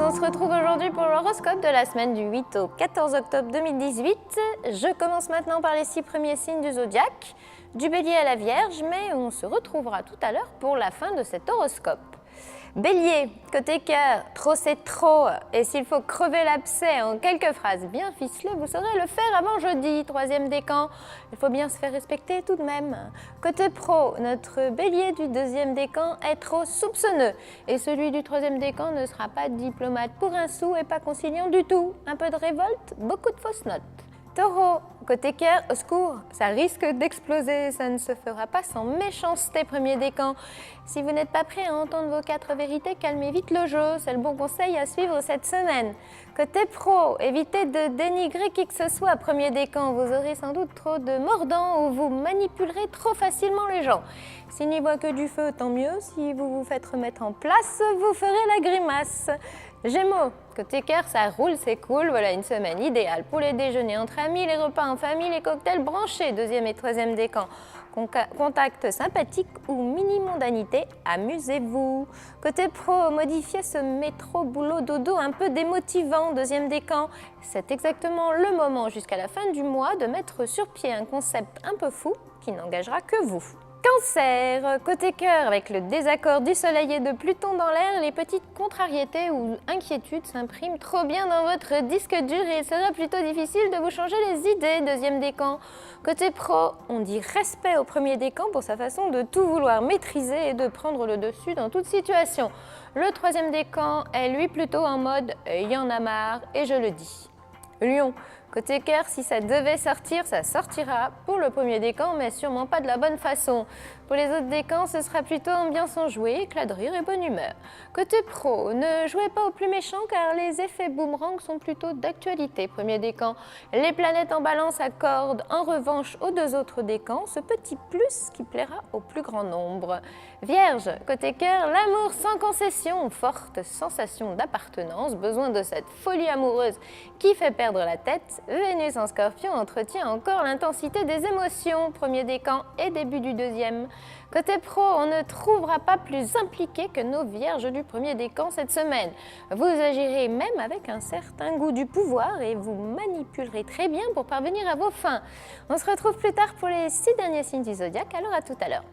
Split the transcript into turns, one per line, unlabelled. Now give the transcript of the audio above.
On se retrouve aujourd'hui pour l'horoscope de la semaine du 8 au 14 octobre 2018. Je commence maintenant par les 6 premiers signes du zodiaque, du Bélier à la Vierge, mais on se retrouvera tout à l'heure pour la fin de cet horoscope. Bélier, côté cœur, trop c'est trop, et s'il faut crever l'abcès en quelques phrases bien ficelées, vous saurez le faire avant jeudi, 3e décan. Il faut bien se faire respecter tout de même. Côté pro, notre bélier du 2e décan est trop soupçonneux, et celui du 3e décan ne sera pas diplomate pour un sou et pas conciliant du tout. Un peu de révolte, beaucoup de fausses notes. Taureau, côté cœur, au secours, ça risque d'exploser, ça ne se fera pas sans méchanceté, 1er décan. Si vous n'êtes pas prêt à entendre vos 4 vérités, calmez vite le jeu, c'est le bon conseil à suivre cette semaine. Côté pro, évitez de dénigrer qui que ce soit, 1er décan, vous aurez sans doute trop de mordants ou vous manipulerez trop facilement les gens. S'ils n'y voient que du feu, tant mieux, si vous vous faites remettre en place, vous ferez la grimace. Gémeaux, côté cœur, ça roule, c'est cool, voilà une semaine idéale pour les déjeuners entre amis, les repas en famille, les cocktails branchés, 2e et 3e décan. Contact sympathique ou mini-mondanité, amusez-vous. Côté pro, modifiez ce métro boulot dodo un peu démotivant, 2e décan. C'est exactement le moment jusqu'à la fin du mois de mettre sur pied un concept un peu fou qui n'engagera que vous. Cancer, côté cœur, avec le désaccord du soleil et de Pluton dans l'air, les petites contrariétés ou inquiétudes s'impriment trop bien dans votre disque dur et il sera plutôt difficile de vous changer les idées, 2e décan. Côté pro, on dit respect au 1er décan pour sa façon de tout vouloir maîtriser et de prendre le dessus dans toute situation. Le 3e décan est lui plutôt en mode « y en a marre » et je le dis. Lion, côté cœur, si ça devait sortir, ça sortira pour le 1er décan, mais sûrement pas de la bonne façon. Pour les autres décans, ce sera plutôt ambiance enjouée, éclat de rire et bonne humeur. Côté pro, ne jouez pas au plus méchant car les effets boomerang sont plutôt d'actualité, 1er décan. Les planètes en balance accordent en revanche aux 2 autres décans ce petit plus qui plaira au plus grand nombre. Vierge, côté cœur, l'amour sans concession, forte sensation d'appartenance, besoin de cette folie amoureuse qui fait perdre la tête. Vénus en Scorpion entretient encore l'intensité des émotions, 1er décan et début du 2e. Côté pro, on ne trouvera pas plus impliqué que nos vierges du 1er décan cette semaine. Vous agirez même avec un certain goût du pouvoir et vous manipulerez très bien pour parvenir à vos fins. On se retrouve plus tard pour les 6 derniers signes du zodiaque, alors à tout à l'heure.